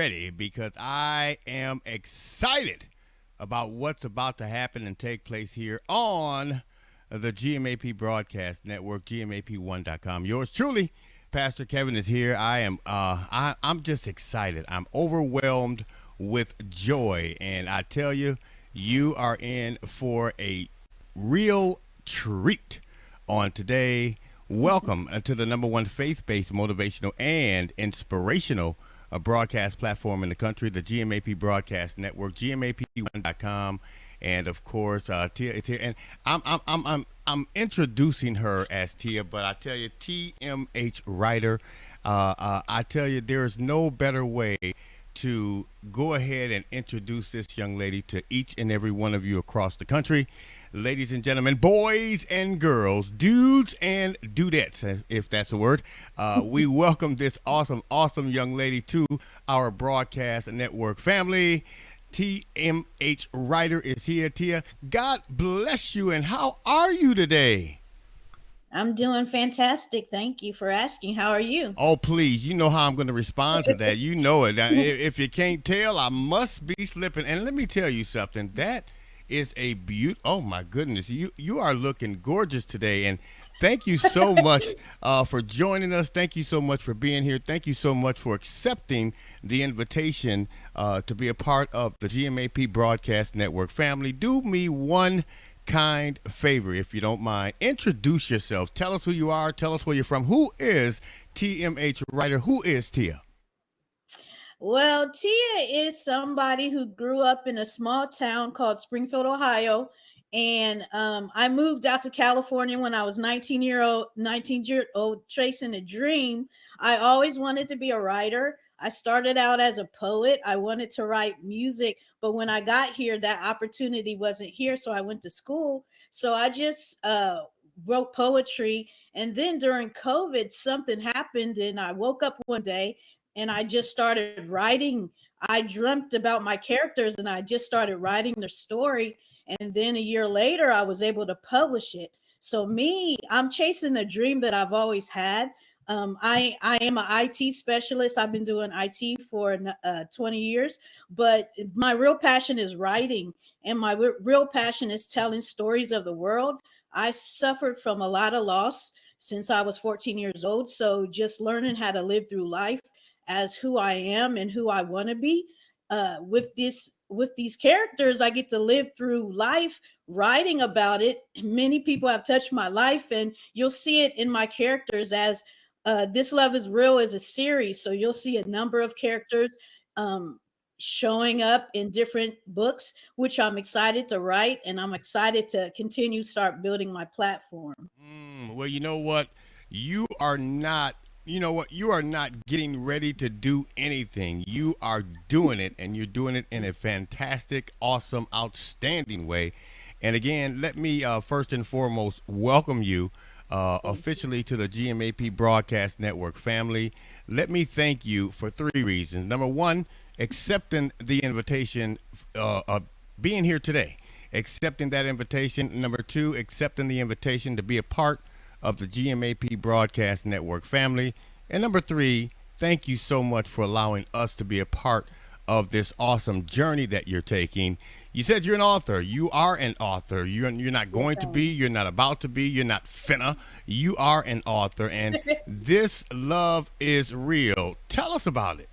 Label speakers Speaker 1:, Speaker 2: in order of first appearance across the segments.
Speaker 1: ready because I am excited about what's about to happen and take place here on the GMAP Broadcast Network, GMAP1.com. Yours truly, Pastor Kevin is here. I'm just excited. I'm overwhelmed with joy, and I tell you, you are in for a real treat on today. Welcome to the number one faith-based, motivational, and inspirational broadcast platform in the country, the GMAP Broadcast Network, GMAP1.com, and of course, Teeha is here. And I'm introducing her as Teeha, but I tell you, TMH Writer. I tell you, there is no better way to go ahead and introduce this young lady to each and every one of you across the country. Ladies and gentlemen, boys and girls, dudes and dudettes, if that's a word, we welcome this awesome young lady to our broadcast network family. TMH Writer is here. Teeha, God bless you, and how are you today?
Speaker 2: I'm doing fantastic. Thank you for asking. How are you?
Speaker 1: Oh, please, you know how I'm going to respond to that. You know it. If you can't tell, I must be slipping. And let me tell you something. That is a beaut. Oh my goodness, you are looking gorgeous today. And thank you so much for joining us. Thank you so much for being here. Thank you so much for accepting the invitation to be a part of the GMAP Broadcast Network family. Do me one kind favor, if you don't mind. Introduce yourself. Tell us who you are. Tell us where you're from. Who is TMH Writer? Who is Teeha?
Speaker 2: Well, Tia is somebody who grew up in a small town called Springfield, Ohio. And I moved out to California when I was 19-year old, chasing a dream. I always wanted to be a writer. I started out as a poet. I wanted to write music, but when I got here, that opportunity wasn't here. So I went to school. So I just wrote poetry. And then during COVID, something happened, and I woke up one day and I just started writing. I dreamt about my characters and I just started writing their story. And then a year later, I was able to publish it. So, me, I'm chasing a dream that I've always had. I am an IT specialist. I've been doing IT for 20 years, but my real passion is writing, and my real passion is telling stories of the world. I suffered from a lot of loss since I was 14 years old. So, just learning how to live through life as who I am and who I want to be. With these characters, I get to live through life writing about it. Many people have touched my life, and you'll see it in my characters as This Love Is Real is a series. So you'll see a number of characters um, showing up in different books, which I'm excited to write, and I'm excited to continue start building my platform.
Speaker 1: Well, you know what? You are not. You know what? You are not getting ready to do anything. You are doing it, and you're doing it in a fantastic, awesome, outstanding way. And again, let me first and foremost welcome you
Speaker 2: Thank you.
Speaker 1: officially to the GMAP Broadcast Network family. Let me thank you for three reasons. Number one, accepting the invitation, being here today, accepting that invitation. Number two, accepting the invitation to be a part of the GMAP Broadcast Network family. And number three, thank you so much for allowing us to be a part of this awesome journey that you're taking. You said you're an author. You are an author. You're not
Speaker 2: Yes,
Speaker 1: going
Speaker 2: I
Speaker 1: to be.
Speaker 2: am.
Speaker 1: You're not about to be. You're not finna. You are an author. And this love is real. Tell us about it.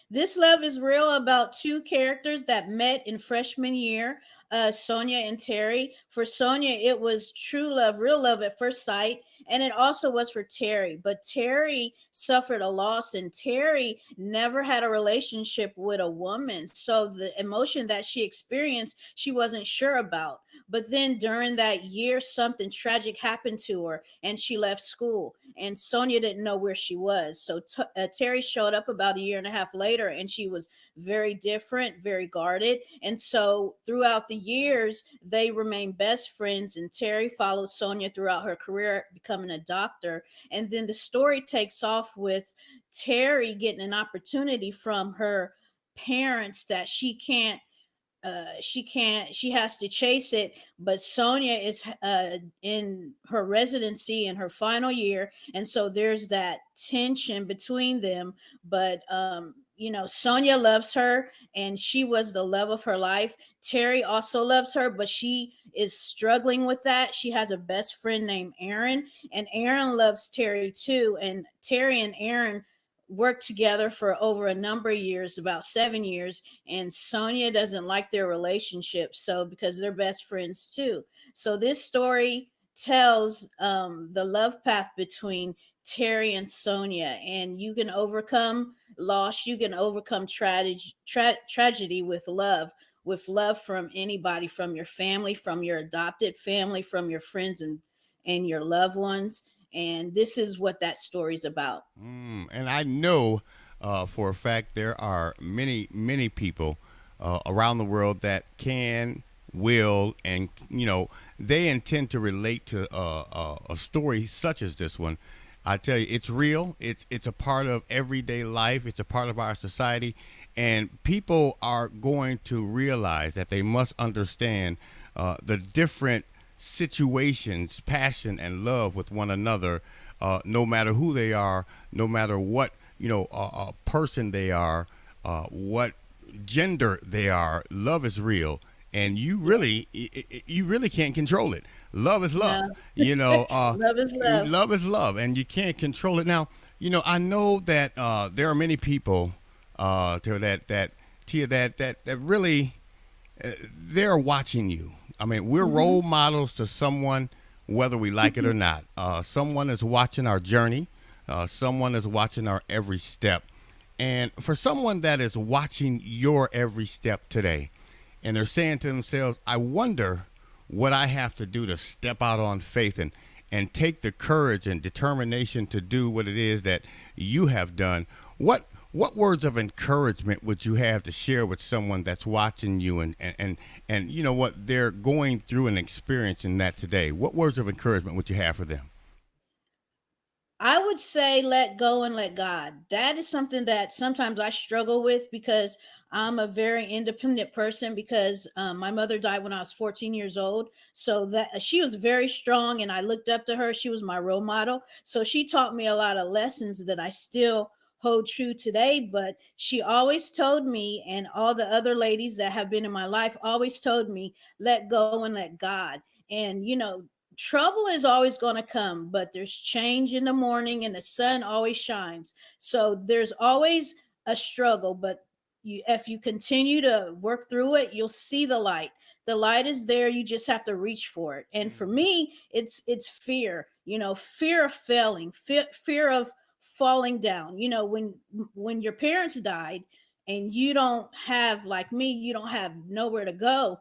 Speaker 2: This Love is Real about two characters that met in freshman year, Sonia and Terry. For Sonia, it was true love, real love at first sight. And it also was for Terry. But Terry suffered a loss, and Terry never had a relationship with a woman. So the emotion that she experienced, she wasn't sure about. But then during that year, something tragic happened to her, and she left school. And Sonia didn't know where she was. So Terry showed up about a year and a half later, and she was very different, very guarded. And so throughout the years, they remained best friends. And Terry followed Sonia throughout her career, becoming a doctor. And then the story takes off with Terry getting an opportunity from her parents that she has to chase it. But Sonia is in her residency in her final year, and so there's that tension between them. But Sonia loves her, and she was the love of her life. Terry also loves her, but she is struggling with that. She has a best friend named Aaron, and Aaron loves Terry too. And Terry and Aaron worked together for over a number of years, about 7 years, and Sonia doesn't like their relationship, so because they're best friends too. So this story tells the love path between Terry and Sonia, and you can overcome loss, you can overcome tragedy with love from anybody, from your family, from your adopted family, from your friends and your loved ones. And this is what that story's about.
Speaker 1: And I know for a fact there are many, many people around the world that can, will, and they intend to relate to a story such as this one. I tell you, it's real. It's a part of everyday life. It's a part of our society, and people are going to realize that they must understand the different situations, passion, and love with one another, no matter who they are, no matter what person they are, what gender they are. Love is real, and you really can't control it. Love is love.
Speaker 2: No.
Speaker 1: You know,
Speaker 2: Love is love.
Speaker 1: love is love, and you can't control it. Now, I know that there are many people that Tia, that really they're watching you. I mean, we're
Speaker 2: Hmm.
Speaker 1: role models to someone, whether we like it or not. Someone is watching our journey. Someone is watching our every step. And for someone that is watching your every step today, and they're saying to themselves, I wonder what I have to do to step out on faith and take the courage and determination to do what it is that you have done. What words of encouragement would you have to share with someone that's watching you and you know what they're going through and experiencing that today? What words of encouragement would you have for them?
Speaker 2: I would say let go and let God. That is something that sometimes I struggle with because I'm a very independent person because my mother died when I was 14 years old. So that she was very strong and I looked up to her. She was my role model. So she taught me a lot of lessons that I still hold true today, but she always told me, and all the other ladies that have been in my life always told me, let go and let God. And trouble is always going to come, but there's change in the morning and the sun always shines. So there's always a struggle, but if you continue to work through it, you'll see the light. The light is there, you just have to reach for it. And for
Speaker 1: Mm.
Speaker 2: me, it's fear, fear of failing, fear of falling down. When your parents died and you don't have, like me, you don't have nowhere to go.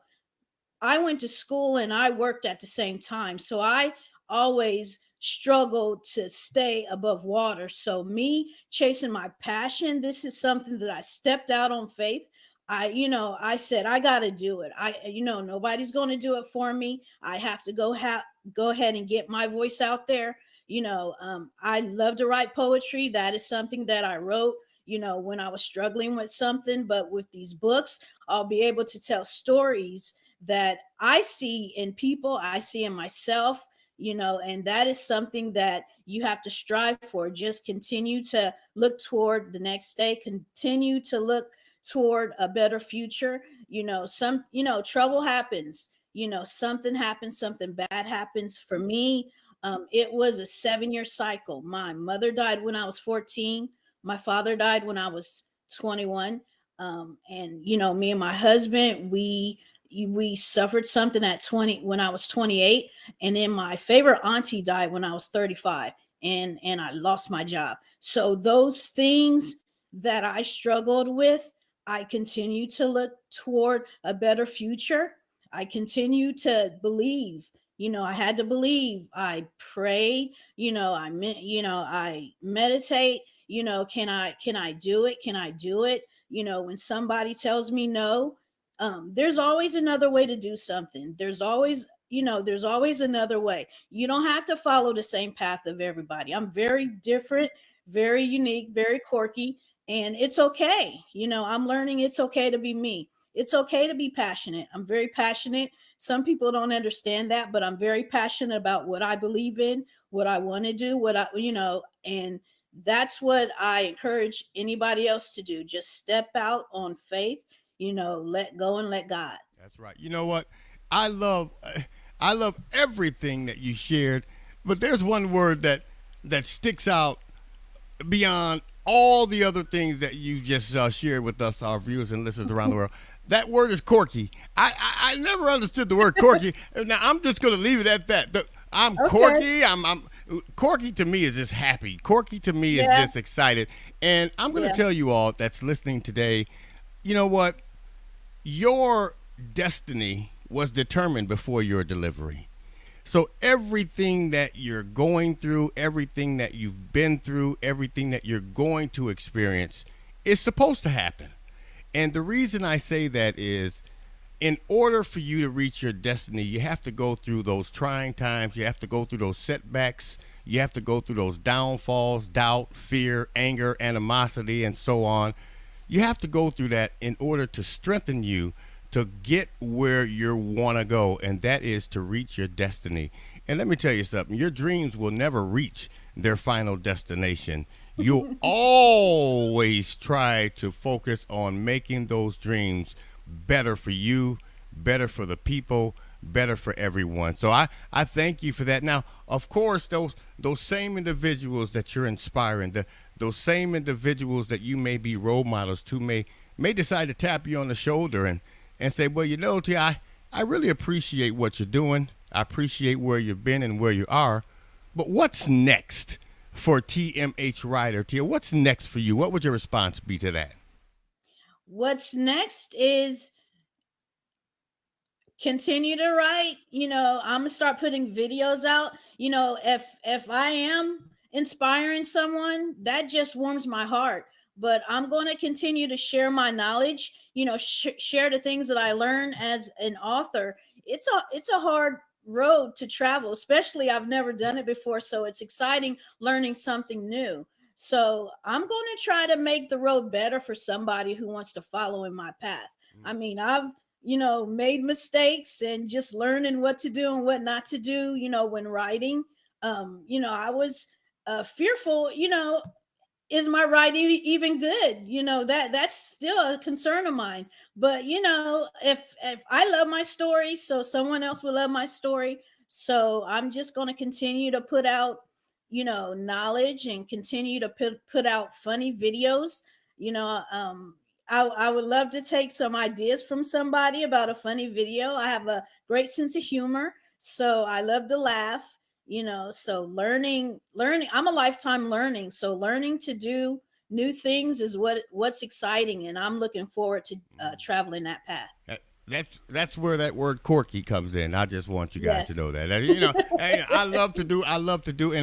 Speaker 2: I went to school and I worked at the same time. So I always struggled to stay above water. So me chasing my passion, this is something that I stepped out on faith. I said I got to do it. Nobody's going to do it for me. I have to go ahead and get my voice out there. I love to write poetry. That is something that I wrote, when I was struggling with something, but with these books, I'll be able to tell stories that I see in people, I see in myself, and that is something that you have to strive for. Just continue to look toward the next day, continue to look toward a better future. Trouble happens, something happens, something bad happens. For me, it was a 7 year cycle. My mother died when I was 14, my father died when I was 21. And me and my husband, we suffered something at 20 when I was 28, and then my favorite auntie died when I was 35, and I lost my job. So those things that I struggled with, I continue to look toward a better future. I continue to believe. I had to believe. I pray. I meditate. Can I do it? Can I do it? When somebody tells me no, there's always another way to do something. There's always another way. You don't have to follow the same path of everybody. I'm very different, very unique, very quirky, and it's okay. I'm learning it's okay to be me. It's okay to be passionate. I'm very passionate. Some people don't understand that, but I'm very passionate about what I believe in, what I want to do, and that's what I encourage anybody else to do. Just step out on faith, let go and let God.
Speaker 1: That's right. You know what? I love I love everything that you shared, but there's one word that sticks out beyond all the other things that you just shared with us, our viewers and listeners around the world. That word is corky. I never understood the word corky. Now I'm just going to leave it at that. I'm
Speaker 2: Okay.
Speaker 1: corky. I'm corky to me is just happy. Corky to me is
Speaker 2: Yeah.
Speaker 1: just excited. And I'm going to
Speaker 2: Yeah.
Speaker 1: tell you all that's listening today. You know what? Your destiny was determined before your delivery. So everything that you're going through, everything that you've been through, everything that you're going to experience is supposed to happen. And the reason I say that is in order for you to reach your destiny, you have to go through those trying times, you have to go through those setbacks, you have to go through those downfalls, doubt, fear, anger, animosity, and so on. You have to go through that in order to strengthen you to get where you want to go, and that is to reach your destiny. And let me tell you something, your dreams will never reach their final destination. You'll always try to focus on making those dreams better for you, better for the people, better for everyone. So I thank you for that. Now, of course, those same individuals that you're inspiring, those same individuals that you may be role models to may decide to tap you on the shoulder and say, well, T, I really appreciate what you're doing. I appreciate where you've been and where you are. But what's next for TMH Writer? Tia, what's next for you? What would your response be to that?
Speaker 2: What's next is continue to write. I'm gonna start putting videos out. If I am inspiring someone, that just warms my heart. But I'm going to continue to share my knowledge, share the things that I learn as an author. It's a hard road to travel, especially I've never done it before, so it's exciting learning something new. So I'm going to try to make the road better for somebody who wants to follow in my path. I mean, I've made mistakes and just learning what to do and what not to do, when writing. I was fearful, is my writing even good? That's still a concern of mine. But if I love my story, so someone else will love my story. So I'm just going to continue to put out, knowledge and continue to put out funny videos. you know um I would love to take some ideas from somebody about a funny video. I have a great sense of humor, so I love to laugh. So learning, I'm a lifetime learning, so learning to do new things is what's exciting, and I'm looking forward to traveling that path.
Speaker 1: That's where that word corky comes in. I just want you guys to
Speaker 2: Yes.
Speaker 1: know that. Hey, I love to do, and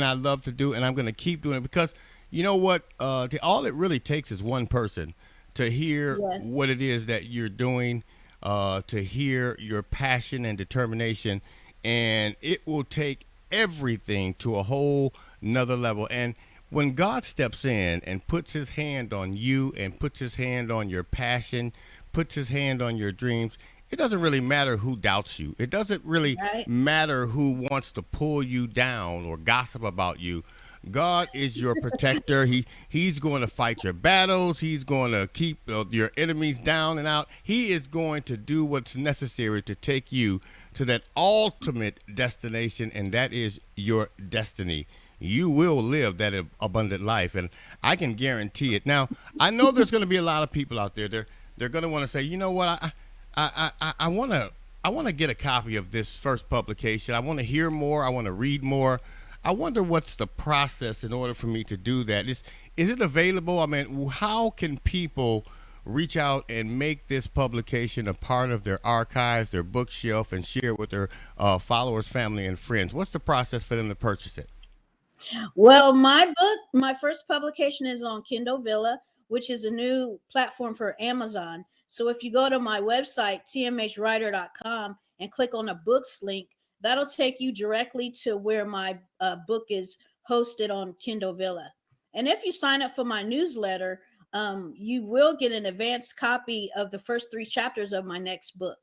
Speaker 1: I love to do, and I'm going to keep doing it because you know what? All it really takes is one person to hear
Speaker 2: Yes.
Speaker 1: what it is that you're doing, to hear your passion and determination, and it will take everything to a whole another level. And when God steps in and puts his hand on you and puts his hand on your passion, puts his hand on your dreams, it doesn't really matter who doubts you. It doesn't really
Speaker 2: Right.
Speaker 1: matter who wants to pull you down or gossip about you. God is your protector. He's going to fight your battles. He's going to keep your enemies down and out. He is going to do what's necessary to take you to that ultimate destination, and that is your destiny. You will live that abundant life, and I can guarantee it. Now, I know there's going to be a lot of people out there. They're going to want to say, you know what, I want to get a copy of this first publication. I want to hear more. I want to read more. I wonder what's the process in order for me to do that. Is it available? I mean, how can people reach out and make this publication a part of their archives, their bookshelf, and share it with their followers, family, and friends? What's the process for them to purchase it?
Speaker 2: Well, my first publication is on Kindle Villa, which is a new platform for Amazon. So if you go to my website, tmhwriter.com, and click on a books link, that'll take you directly to where my book is hosted on Kindle Villa. And if you sign up for my newsletter, you will get an advanced copy of the first three chapters of my next book.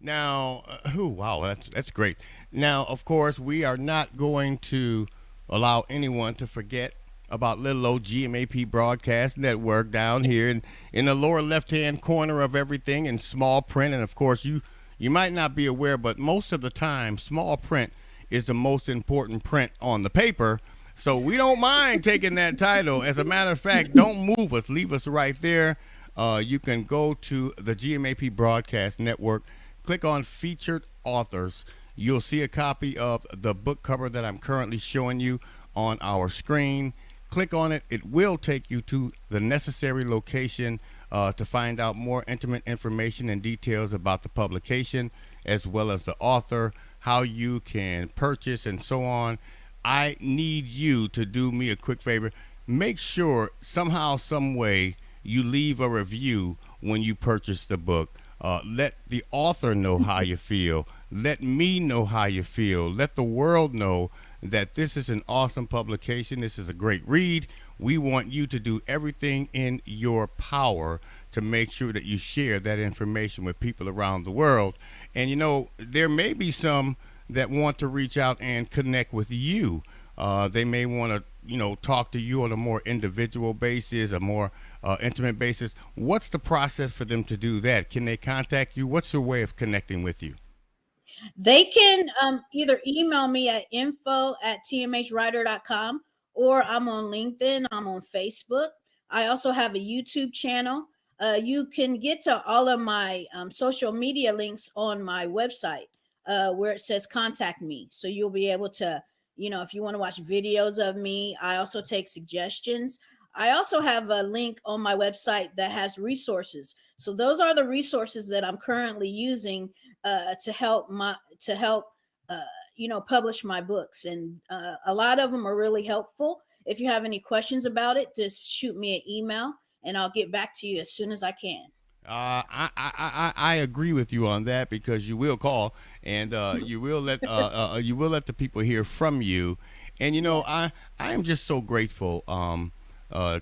Speaker 1: Now, wow, that's great. Now, of course, we are not going to allow anyone to forget about little old GMAP Broadcast Network down here in the lower left hand corner of everything in small print. And of course, you might not be aware, but most of the time, small print is the most important print on the paper. So we don't mind taking that title. As a matter of fact, don't move us. Leave us right there. You can go to the GMAP Broadcast Network, click on Featured Authors. You'll see a copy of the book cover that I'm currently showing you on our screen. Click on it. It will take you to the necessary location to find out more intimate information and details about the publication, as well as the author, how you can purchase, and so on. I need you to do me a quick favor. Make sure somehow, some way, you leave a review when you purchase the book. Let the author know how you feel. Let me know how you feel. Let the world know that this is an awesome publication. This is a great read. We want you to do everything in your power to make sure that you share that information with people around the world. And you know, there may be some that want to reach out and connect with you. They may want to, talk to you on a more individual basis, a more intimate basis. What's the process for them to do that? Can they contact you? What's your way of connecting with you?
Speaker 2: They can either email me at info@tmhwriter.com, or I'm on LinkedIn, I'm on Facebook. I also have a YouTube channel. You can get to all of my social media links on my website where it says contact me. So you'll be able to, if you want to watch videos of me, I also take suggestions. I also have a link on my website that has resources. So those are the resources that I'm currently using to help uh, publish my books, and a lot of them are really helpful. If you have any questions about it, just shoot me an email and I'll get back to you as soon as I can.
Speaker 1: I agree with you on that because you will call and you will let the people hear from you, and
Speaker 2: Yes.
Speaker 1: I am just so grateful,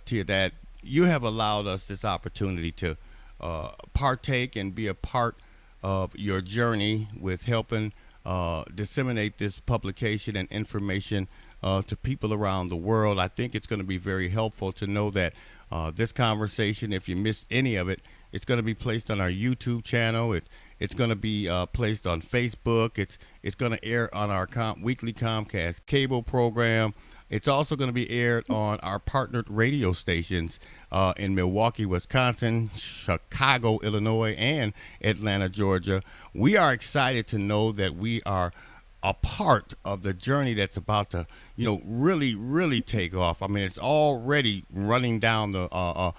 Speaker 1: Tia, that you have allowed us this opportunity to partake and be a part of your journey with helping disseminate this publication and information to people around the world. I think it's going to be very helpful to know that this conversation, if you missed any of it, it's going to be placed on our YouTube channel. It's going to be placed on Facebook. It's going to air on our weekly Comcast cable program. It's also going to be aired on our partnered radio stations in Milwaukee, Wisconsin, Chicago, Illinois, and Atlanta, Georgia. We are excited to know that we are a part of the journey that's about to, really, really take off. I mean, it's already running down the,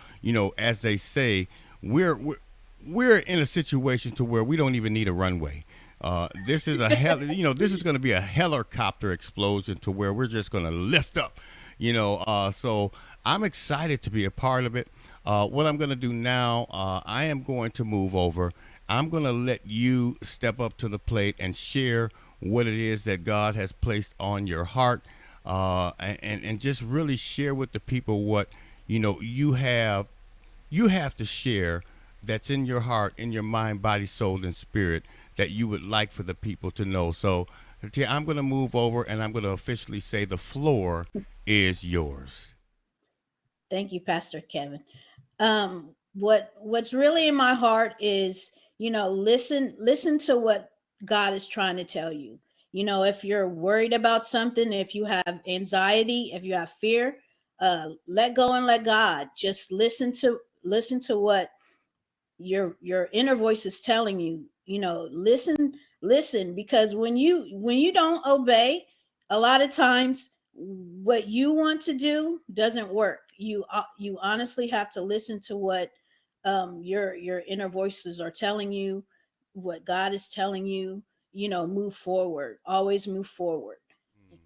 Speaker 1: as they say, we're in a situation to where we don't even need a runway. This is a hell, this is going to be a helicopter explosion to where we're just going to lift up, so I'm excited to be a part of it. What I'm going to do now, I am going to move over. I'm going to let you step up to the plate and share what it is that God has placed on your heart, and just really share with the people what, you have to share that's in your heart, in your mind, body, soul, and spirit that you would like for the people to know. So, Tia, I'm going to move over and I'm going to officially say the floor is yours.
Speaker 2: Thank you, Pastor Kevin. What's really in my heart is, listen to what God is trying to tell you. If you're worried about something, if you have anxiety, if you have fear, let go and let God. Just listen to what your inner voice is telling you. Listen, because when you don't obey, a lot of times what you want to do doesn't work. You honestly have to listen to what your inner voices are telling you, what God is telling you. Move forward, always move forward.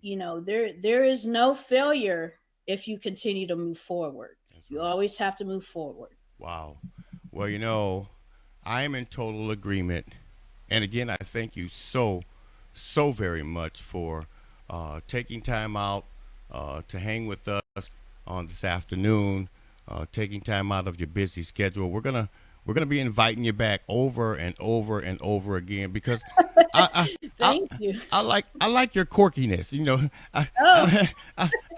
Speaker 2: There is no failure if you continue to move forward.
Speaker 1: That's
Speaker 2: You
Speaker 1: right.
Speaker 2: always have to move forward.
Speaker 1: Wow. Well, I am in total agreement. And again, I thank you so, so very much for taking time out to hang with us on this afternoon, taking time out of your busy schedule. We're gonna be inviting you back over and over and over again because I, I,
Speaker 2: Thank you.
Speaker 1: I like your quirkiness. You know,
Speaker 2: Oh,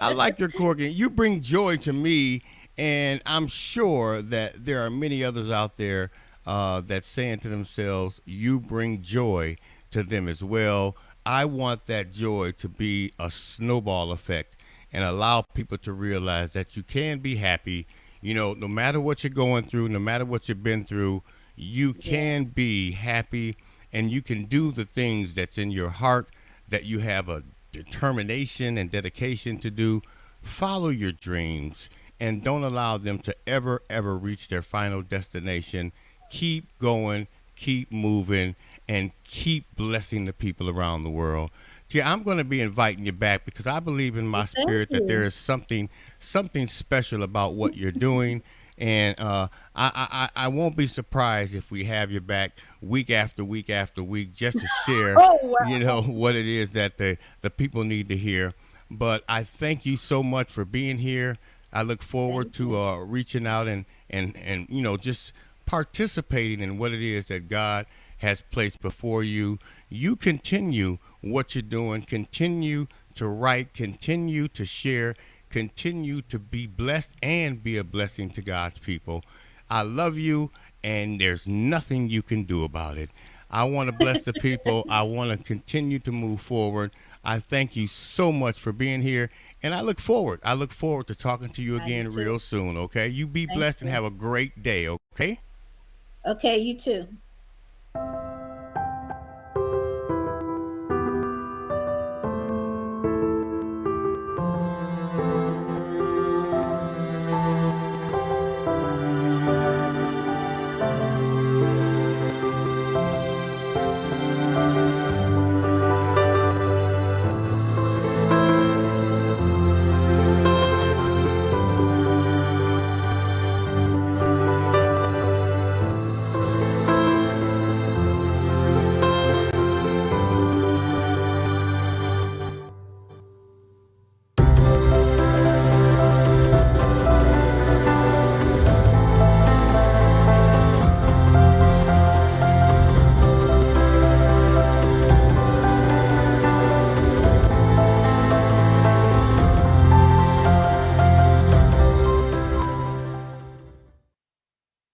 Speaker 1: I like your quirky. You bring joy to me, and I'm sure that there are many others out there that saying to themselves, "You bring joy to them as well." I want that joy to be a snowball effect and allow people to realize that you can be happy. You know, no matter what you're going through, no matter what you've been through, you can
Speaker 2: yes,
Speaker 1: be happy and you can do the things that's in your heart that you have a determination and dedication to do. Follow your dreams and don't allow them to ever reach their final destination. Keep going, keep moving, and keep blessing the people around the world. See, I'm going to be inviting you back because I believe in my
Speaker 2: well, thank
Speaker 1: spirit that there
Speaker 2: you.
Speaker 1: is something special about what you're doing, and I won't be surprised if we have you back week after week after week just to share,
Speaker 2: Oh,
Speaker 1: you know,
Speaker 2: wow.
Speaker 1: what it is that the people need to hear. But I thank you so much for being here. I look forward
Speaker 2: Thank
Speaker 1: to
Speaker 2: you.
Speaker 1: reaching out and you know just participating in what it is that God has placed before you. You continue what you're doing. Continue to write. Continue to share. Continue to be blessed and be a blessing to God's people. I love you, and there's nothing you can do about it. I want to bless the people. I want to continue to move forward. I thank you so much for being here, and I look forward. I look forward to talking to you
Speaker 2: I do
Speaker 1: again real
Speaker 2: too.
Speaker 1: soon. Okay, you be
Speaker 2: Thank
Speaker 1: blessed and
Speaker 2: you.
Speaker 1: have a great day. Okay.
Speaker 2: Okay, you too.